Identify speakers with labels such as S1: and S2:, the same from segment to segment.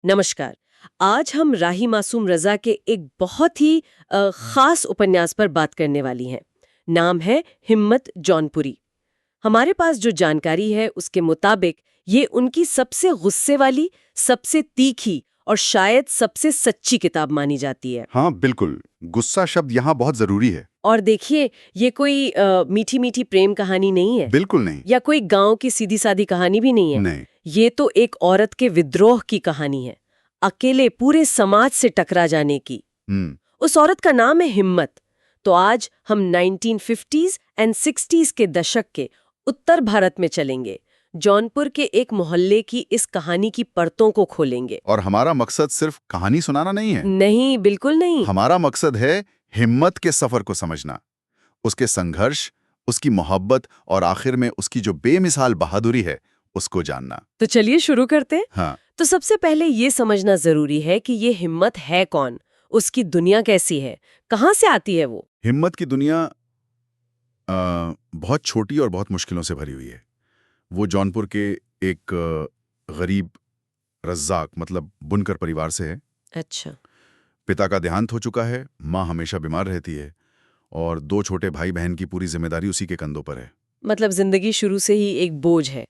S1: नमस्कार। आज हम राही मासूम रजा के एक बहुत ही खास उपन्यास पर बात करने वाली हैं। नाम है हिम्मत जौनपुरी। हमारे पास जो जानकारी है उसके मुताबिक ये उनकी सबसे गुस्से वाली, सबसे तीखी और शायद सबसे सच्ची किताब मानी जाती है।
S2: हाँ बिल्कुल, गुस्सा शब्द यहाँ बहुत जरूरी है।
S1: और देखिए, ये कोई मीठी मीठी प्रेम कहानी नहीं है
S2: बिल्कुल नहीं।
S1: या कोई गांव की सीधी सादी कहानी भी नहीं है।
S2: नहीं।
S1: ये तो एक औरत के विद्रोह की कहानी है, अकेले पूरे समाज से टकरा जाने की। उस औरत का नाम है हिम्मत। तो आज हम 1950s एंड 60s के दशक के उत्तर भारत में चलेंगे। जौनपुर के एक मोहल्ले की इस कहानी की परतों को खोलेंगे।
S2: और हमारा मकसद सिर्फ कहानी सुनाना नहीं है।
S1: नहीं, बिल्कुल नहीं।
S2: हमारा मकसद है हिम्मत के सफर को समझना, उसके संघर्ष, उसकी मोहब्बत और आखिर में उसकी जो बेमिसाल बहादुरी है उसको जानना।
S1: तो चलिए शुरू करते हैं।
S2: हाँ।
S1: तो सबसे पहले ये समझना जरूरी है कि ये हिम्मत है कौन, उसकी दुनिया कैसी है, कहाँ से आती है वो।
S2: हिम्मत की दुनिया बहुत छोटी और बहुत मुश्किलों से भरी हुई है। वो जौनपुर के एक गरीब रज्जाक मतलब बुनकर परिवार से है।
S1: अच्छा।
S2: पिता का देहांत हो चुका है, माँ हमेशा बीमार रहती है और दो छोटे भाई बहन की पूरी जिम्मेदारी उसी के कंधों पर है।
S1: मतलब जिंदगी शुरू से ही एक बोझ है।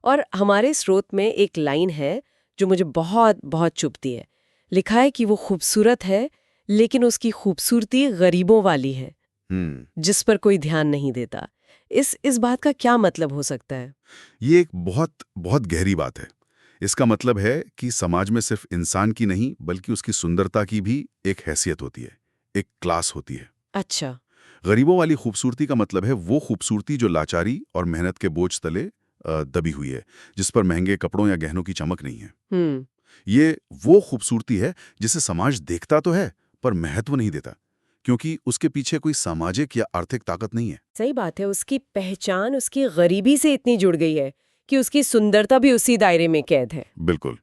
S1: और हमारे स्रोत में एक लाइन है जो मुझे बहुत बहुत चुभती है। लिखा है कि वो खूबसूरत है, लेकिन उसकी खूबसूरती गरीबों वाली है, जिस पर कोई ध्यान नहीं देता। इस बात का क्या मतलब हो सकता है?
S2: ये एक बहुत बहुत गहरी बात है। इसका मतलब है कि समाज में सिर्फ इंसान की नहीं बल्कि उसकी सुंदरता की भी एक हैसियत होती है, एक क्लास होती है।
S1: अच्छा।
S2: गरीबों वाली खूबसूरती का मतलब है वो खूबसूरती जो लाचारी और मेहनत के बोझ तले दबी हुई है, जिस पर महंगे कपड़ों या गहनों की चमक नहीं है। ये वो खूबसूरती है जिसे समाज देखता तो है पर महत्व नहीं देता, क्योंकि उसके पीछे कोई सामाजिक या आर्थिक ताकत नहीं है।
S1: सही बात है। उसकी पहचान उसकी गरीबी से इतनी जुड़ गई है कि उसकी सुंदरता भी उसी दायरे में कैद है।
S2: बिल्कुल।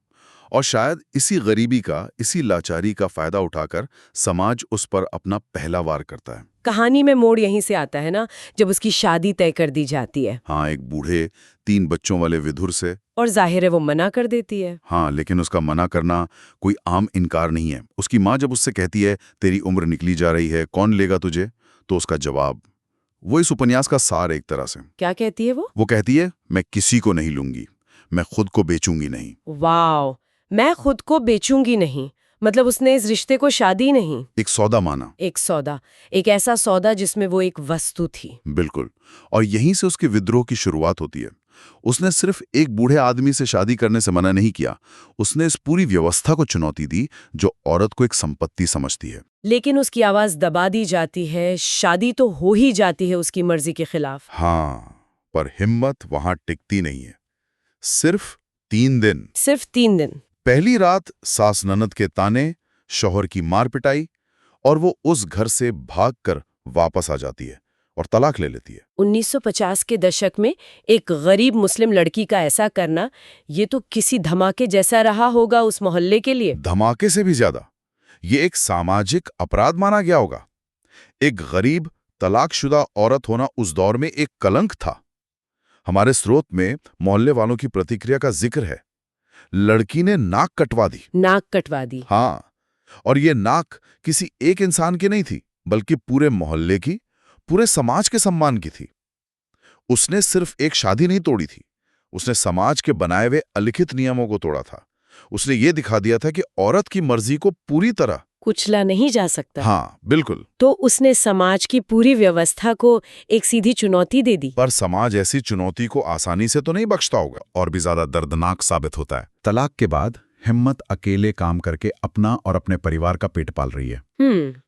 S2: और शायद इसी गरीबी का, इसी लाचारी का फायदा उठाकर समाज उस पर अपना पहला वार करता है।
S1: कहानी में मोड़ यहीं से आता है ना, जब उसकी शादी तय कर दी जाती है।
S2: हाँ, एक बूढ़े 3 बच्चों वाले विधुर से।
S1: और जाहिर है वो मना कर देती है।
S2: हाँ, लेकिन उसका मना करना कोई आम इनकार नहीं है। उसकी माँ जब उससे कहती है तेरी उम्र निकली जा रही है, कौन लेगा तुझे, तो उसका जवाब वो इस उपन्यास का सार एक तरह से।
S1: क्या कहती है वो?
S2: वो कहती है मैं किसी को नहीं लूंगी, मैं खुद को बेचूंगी नहीं।
S1: वाह, मैं खुद को बेचूंगी नहीं। मतलब उसने इस रिश्ते को शादी नहीं,
S2: एक सौदा माना।
S1: एक सौदा, एक ऐसा सौदा जिसमें वो एक वस्तु थी।
S2: बिल्कुल। और यहीं से उसके विद्रोह की शुरुआत होती है। उसने सिर्फ एक बूढ़े आदमी से शादी करने से मना नहीं किया, उसने इस पूरी व्यवस्था को चुनौती दी जो औरत को एक संपत्ति समझती है।
S1: लेकिन उसकी आवाज दबा दी जाती है, शादी तो हो ही जाती है उसकी मर्जी के खिलाफ।
S2: हाँ, पर हिम्मत वहां टिकती नहीं है। सिर्फ 3 दिन।
S1: सिर्फ 3 दिन।
S2: पहली रात सास ननद के ताने, शौहर की मार पिटाई, और वो उस घर से भागकर वापस आ जाती है और तलाक ले लेती है।
S1: 1950 के दशक में एक गरीब मुस्लिम लड़की का ऐसा करना, ये तो किसी धमाके जैसा रहा होगा उस मोहल्ले के लिए।
S2: धमाके से भी ज्यादा ये एक सामाजिक अपराध माना गया होगा। एक गरीब तलाकशुदा औरत होना उस दौर में एक कलंक था। हमारे स्रोत में मोहल्ले वालों की प्रतिक्रिया का जिक्र है। लड़की ने नाक कटवा दी।
S1: नाक कटवा दी।
S2: हाँ, और ये नाक किसी एक इंसान की नहीं थी, बल्कि पूरे मोहल्ले की, पूरे समाज के सम्मान की थी। उसने सिर्फ एक शादी नहीं तोड़ी थी, उसने समाज के बनाए हुए अलिखित नियमों को तोड़ा था। उसने ये दिखा दिया था कि औरत की मर्जी को पूरी तरह
S1: कुचला नहीं जा सकता।
S2: हाँ बिल्कुल।
S1: तो उसने समाज की पूरी व्यवस्था को एक सीधी चुनौती दे दी।
S2: पर समाज ऐसी चुनौती को आसानी से तो नहीं बख्शता होगा, और भी ज्यादा दर्दनाक साबित होता है। तलाक के बाद हिम्मत अकेले काम करके अपना और अपने परिवार का पेट पाल रही है।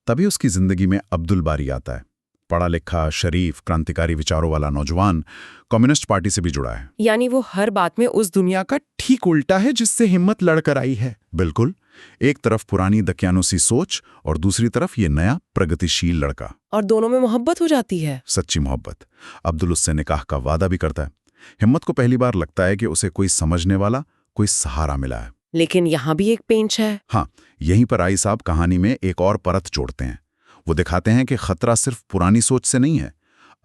S2: तभी उसकी जिंदगी में अब्दुल बारी आता है। पढ़ा लिखा, शरीफ, क्रांतिकारी विचारों वाला नौजवान, कम्युनिस्ट पार्टी से भी जुड़ा है।
S1: यानी वो हर बात में उस दुनिया का ठीक उल्टा है जिससे हिम्मत लड़कर आई है।
S2: बिल्कुल। एक तरफ पुरानी दकियानुसी सोच और दूसरी तरफ ये नया प्रगतिशील लड़का।
S1: और दोनों में मोहब्बत हो जाती है।
S2: सच्ची मोहब्बत। अब्दुल उससे निकाह का वादा भी करता है। हिम्मत को पहली बार लगता है कि उसे कोई समझने वाला, कोई सहारा मिला है।
S1: लेकिन यहाँ भी एक पेंच है।
S2: हाँ, यहीं पर आई साहब कहानी में एक और परत जोड़ते हैं। वो दिखाते हैं कि खतरा सिर्फ पुरानी सोच से नहीं है।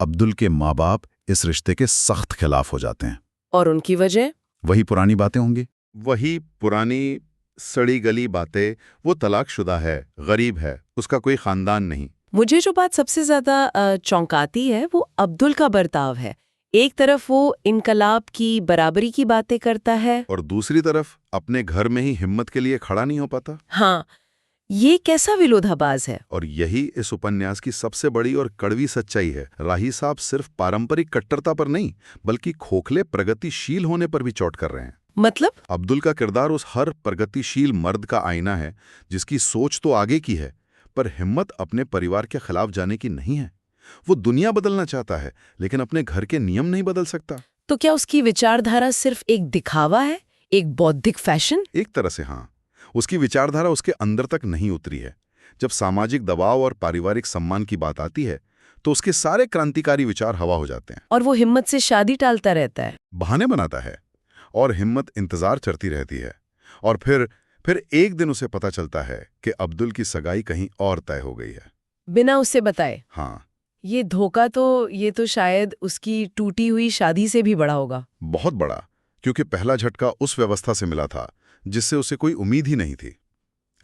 S2: अब्दुल के माँ बाप इस रिश्ते के सख्त खिलाफ हो जाते हैं।
S1: और उनकी वजह?
S2: वही पुरानी बातें होंगी।
S3: वही पुरानी
S2: सड़ी गली बातें, वो तलाकशुदा है, गरीब है, उसका कोई खानदान नहीं।
S1: मुझे जो बात सबसे ज्यादा चौंकाती है वो अब्दुल का बर्ताव है। एक तरफ वो इनकलाब की बराबरी की बातें करता है
S2: और दूसरी तरफ अपने घर में ही हिम्मत के लिए खड़ा नहीं हो पाता।
S1: हाँ, ये कैसा विरोधाभास है।
S2: और यही इस उपन्यास की सबसे बड़ी और कड़वी सच्चाई है। राही साहब सिर्फ पारंपरिक कट्टरता पर नहीं, बल्कि खोखले प्रगतिशील होने पर भी चोट कर रहे हैं।
S1: मतलब?
S2: अब्दुल का किरदार उस हर प्रगतिशील मर्द का आईना है जिसकी सोच तो आगे की है, पर हिम्मत अपने परिवार के खिलाफ जाने की नहीं है। वो दुनिया बदलना चाहता है, लेकिन अपने घर के नियम नहीं बदल सकता।
S1: तो क्या उसकी विचारधारा सिर्फ एक दिखावा है, एक बौद्धिक फैशन?
S2: एक तरह से हाँ। उसकी विचारधारा उसके अंदर तक नहीं उतरी है। जब सामाजिक दबाव और पारिवारिक सम्मान की बात आती है तो उसके सारे क्रांतिकारी विचार हवा हो जाते हैं।
S1: और वो हिम्मत से शादी टालता रहता है,
S2: बहाने बनाता है, और हिम्मत इंतजार करती रहती है। और फिर एक दिन उसे पता चलता है कि अब्दुल की सगाई कहीं और तय हो गई है,
S1: बिना उससे बताए।
S2: हाँ।
S1: ये धोखा तो शायद उसकी टूटी हुई शादी से भी बड़ा होगा।
S2: बहुत बड़ा, क्योंकि पहला झटका उस व्यवस्था से मिला था जिससे उसे कोई उम्मीद ही नहीं थी।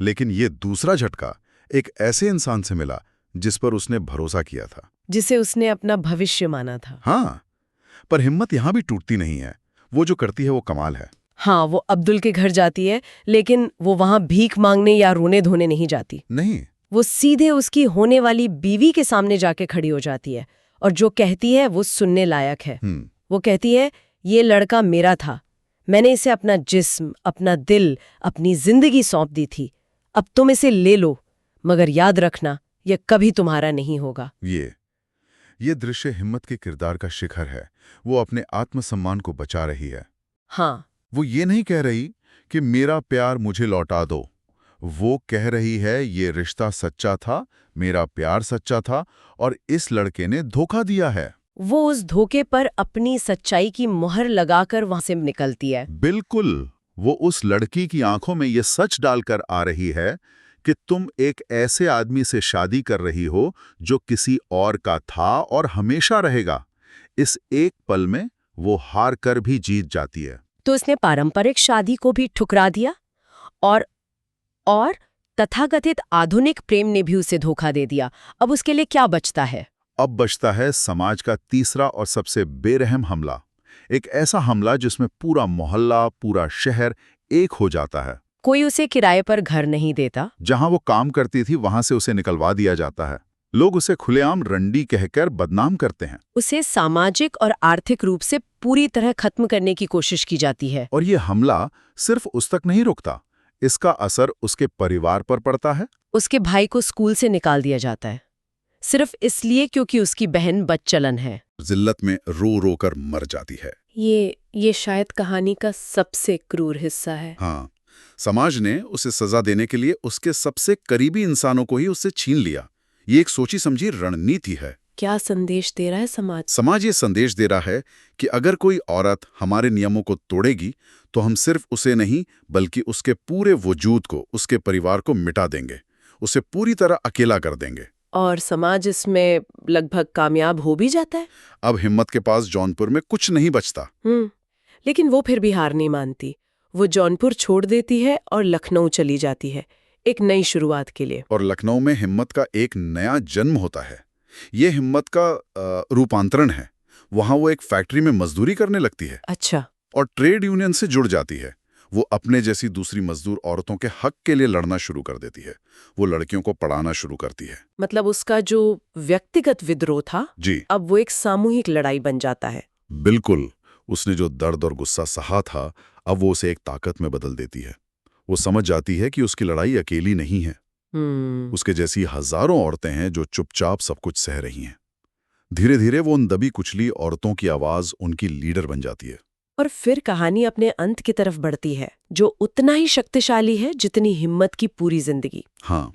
S2: लेकिन ये दूसरा झटका एक ऐसे इंसान से मिला जिस पर उसने भरोसा किया था,
S1: जिसे उसने अपना भविष्य माना था।
S2: हाँ। पर हिम्मत यहां भी टूटती नहीं है। वो जो करती है वो कमाल है।
S1: हाँ, वो अब्दुल के घर जाती है, लेकिन वो वहां भीख मांगने या रोने धोने नहीं जाती।
S2: नहीं,
S1: वो सीधे उसकी होने वाली बीवी के सामने जाके खड़ी हो जाती है, और जो कहती है वो सुनने लायक है। वो कहती है, ये लड़का मेरा था, मैंने इसे अपना जिस्म, अपना दिल, अपनी जिंदगी सौंप दी थी। अब तुम इसे ले लो, मगर याद रखना यह कभी तुम्हारा नहीं होगा।
S2: ये दृश्य हिम्मत के किरदार का शिखर है। वो अपने आत्मसम्मान को बचा रही है।
S1: हाँ,
S2: वो ये नहीं कह रही कि मेरा प्यार मुझे लौटा दो। वो कह रही है ये रिश्ता सच्चा था, मेरा प्यार सच्चा था, और इस लड़के ने धोखा दिया है।
S1: वो उस धोखे पर अपनी सच्चाई की मुहर लगाकर वहां से निकलती है।
S2: बिल्कुल। वो उस लड़की की आंखों में ये सच डालकर आ रही है कि तुम एक ऐसे आदमी से शादी कर रही हो जो किसी और का था और हमेशा रहेगा। इस एक पल में वो हार कर भी जीत जाती है।
S1: तो उसने पारंपरिक शादी को भी ठुकरा दिया, और तथाकथित आधुनिक प्रेम ने भी उसे धोखा दे दिया। अब उसके लिए क्या बचता है?
S2: अब बचता है समाज का तीसरा और सबसे बेरहम हमला। एक ऐसा हमला जिसमें पूरा मोहल्ला, पूरा शहर एक हो जाता है।
S1: कोई उसे किराए पर घर नहीं देता।
S2: जहां वो काम करती थी वहां से उसे निकलवा दिया जाता है। लोग उसे खुलेआम रंडी कहकर बदनाम करते हैं।
S1: उसे सामाजिक और आर्थिक रूप से पूरी तरह खत्म करने की कोशिश की जाती है।
S2: और ये हमला सिर्फ उस तक नहीं रुकता, इसका असर उसके परिवार पर पड़ता है।
S1: उसके भाई को स्कूल से निकाल दिया जाता है, सिर्फ इसलिए क्योंकि उसकी बहन बदचलन है।
S2: जिल्लत में रो रो कर मर जाती है।
S1: ये शायद कहानी का सबसे क्रूर हिस्सा है।
S2: हाँ, समाज ने उसे सजा देने के लिए उसके सबसे करीबी इंसानों को ही उससे छीन लिया। ये एक सोची समझी रणनीति है।
S1: क्या संदेश दे रहा है समाज?
S2: समाज ये संदेश दे रहा है कि अगर कोई औरत हमारे नियमों को तोड़ेगी तो हम सिर्फ उसे नहीं बल्कि उसके पूरे वजूद को, उसके परिवार को मिटा देंगे, उसे पूरी तरह अकेला कर देंगे।
S1: और समाज इसमें लगभग कामयाब हो भी जाता है।
S2: अब हिम्मत के पास जौनपुर में कुछ नहीं बचता।
S1: लेकिन वो फिर भी हार नहीं मानती। वो जौनपुर छोड़ देती है और लखनऊ चली जाती है, एक नई शुरुआत के लिए।
S2: और लखनऊ में हिम्मत का एक नया जन्म होता है। ये हिम्मत का रूपांतरण है। वहां वो एक फैक्ट्री में मजदूरी करने लगती है।
S1: अच्छा।
S2: और ट्रेड यूनियन से जुड़ जाती है। वो अपने जैसी दूसरी मजदूर औरतों के हक के लिए लड़ना शुरू कर देती है। वो लड़कियों को पढ़ाना शुरू करती है।
S1: मतलब उसका जो व्यक्तिगत विद्रोह था,
S2: जी,
S1: अब वो एक सामूहिक लड़ाई बन जाता है।
S2: बिल्कुल। उसने जो दर्द और गुस्सा सहा था, अब वो उसे एक ताकत में बदल देती है। वो समझ जाती है कि उसकी लड़ाई अकेली नहीं है। उसके जैसी हजारों औरतें हैं जो चुपचाप सब कुछ सह रही हैं। धीरे धीरे वो उन दबी कुचली औरतों की आवाज उनकी लीडर बन जाती है।
S1: और फिर कहानी अपने अंत की तरफ बढ़ती है, जो उतना ही शक्तिशाली है जितनी हिम्मत की पूरी जिंदगी।
S2: हाँ,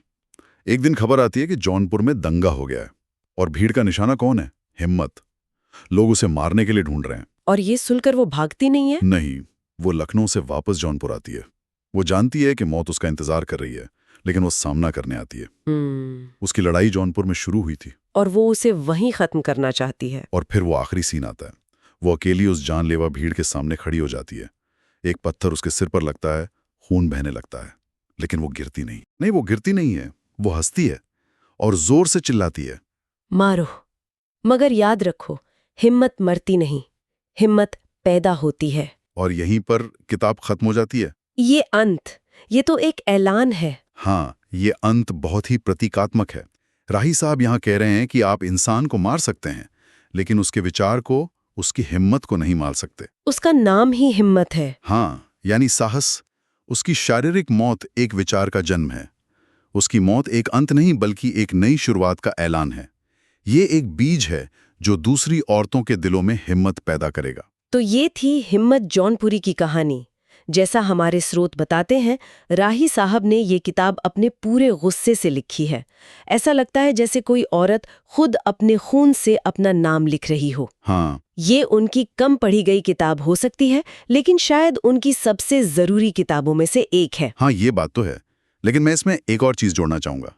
S2: एक दिन खबर आती है कि जौनपुर में दंगा हो गया है। और भीड़ का निशाना कौन है? हिम्मत। लोग उसे मारने के लिए ढूंढ रहे हैं।
S1: और ये सुनकर वो भागती नहीं है?
S2: नहीं, वो लखनऊ से वापस जौनपुर आती है। वो जानती है कि मौत उसका इंतजार कर रही है, लेकिन वो सामना करने आती है। उसकी लड़ाई जौनपुर में शुरू हुई थी,
S1: और वो उसे वहीं खत्म करना चाहती है।
S2: और फिर वो आखिरी सीन आता है। वो अकेली उस जानलेवा भीड़ के सामने खड़ी हो जाती है। एक पत्थर उसके सिर पर लगता है, खून बहने लगता है, लेकिन वो गिरती नहीं। नहीं, वो गिरती नहीं है, वो हंसती है और जोर से चिल्लाती है,
S1: मारो। मगर याद रखो, हिम्मत मरती नहीं, हिम्मत पैदा होती है।
S2: और यहीं पर किताब खत्म हो जाती है।
S1: ये अंत, ये तो एक ऐलान है।
S2: हाँ, ये अंत बहुत ही प्रतीकात्मक है। राही साहब यहाँ कह रहे हैं कि आप इंसान को मार सकते हैं, लेकिन उसके विचार को, उसकी हिम्मत को नहीं मार सकते।
S1: उसका नाम ही हिम्मत है।
S2: हाँ, यानी साहस। उसकी शारीरिक मौत एक विचार का जन्म है। उसकी मौत एक अंत नहीं, बल्कि एक नई शुरुआत का ऐलान है। ये एक बीज है जो दूसरी औरतों के दिलों में हिम्मत पैदा करेगा।
S1: तो ये थी हिम्मत जौनपुरी की कहानी। जैसा हमारे स्रोत बताते हैं, राही साहब ने ये किताब अपने पूरे गुस्से से लिखी है। ऐसा लगता है जैसे कोई औरत खुद अपने खून से अपना नाम लिख रही हो।
S2: हाँ,
S1: ये उनकी कम पढ़ी गई किताब हो सकती है, लेकिन शायद उनकी सबसे जरूरी किताबों में से एक है।
S2: हाँ, ये बात तो है। लेकिन मैं इसमें एक और चीज जोड़ना चाहूंगा।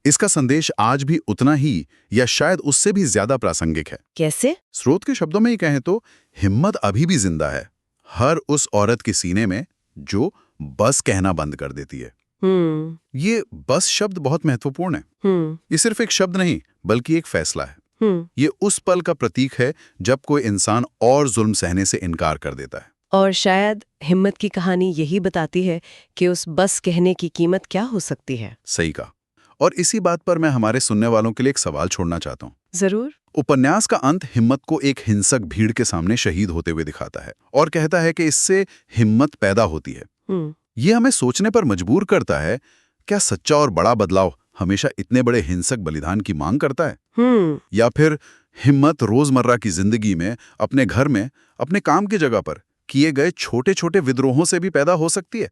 S2: इसका संदेश आज भी उतना ही या शायद उससे भी ज्यादा प्रासंगिक है।
S1: कैसे?
S2: स्रोत के शब्दों में ही कहें तो हिम्मत अभी भी जिंदा है, हर उस औरत के सीने में जो बस कहना बंद कर देती है। ये बस शब्द बहुत महत्वपूर्ण है। ये सिर्फ एक शब्द नहीं, बल्कि एक फैसला है। ये उस पल का प्रतीक है जब कोई इंसान और जुल्म सहने से इनकार कर देता है।
S1: और शायद हिम्मत की कहानी यही बताती है कि उस बस कहने की कीमत क्या हो सकती है।
S2: सही कहा। और इसी बात पर मैं हमारे सुनने वालों के लिए एक सवाल छोड़ना चाहता हूँ।
S1: जरूर।
S2: उपन्यास का अंत हिम्मत को एक हिंसक भीड़ के सामने शहीद होते हुए दिखाता है और कहता है कि इससे हिम्मत पैदा होती है। ये हमें सोचने पर मजबूर करता है, क्या सच्चा और बड़ा बदलाव हमेशा इतने बड़े हिंसक बलिदान की मांग करता है? या फिर हिम्मत रोजमर्रा की जिंदगी में, अपने घर में, अपने काम की जगह पर किए गए छोटे छोटे विद्रोहों से भी पैदा हो सकती है?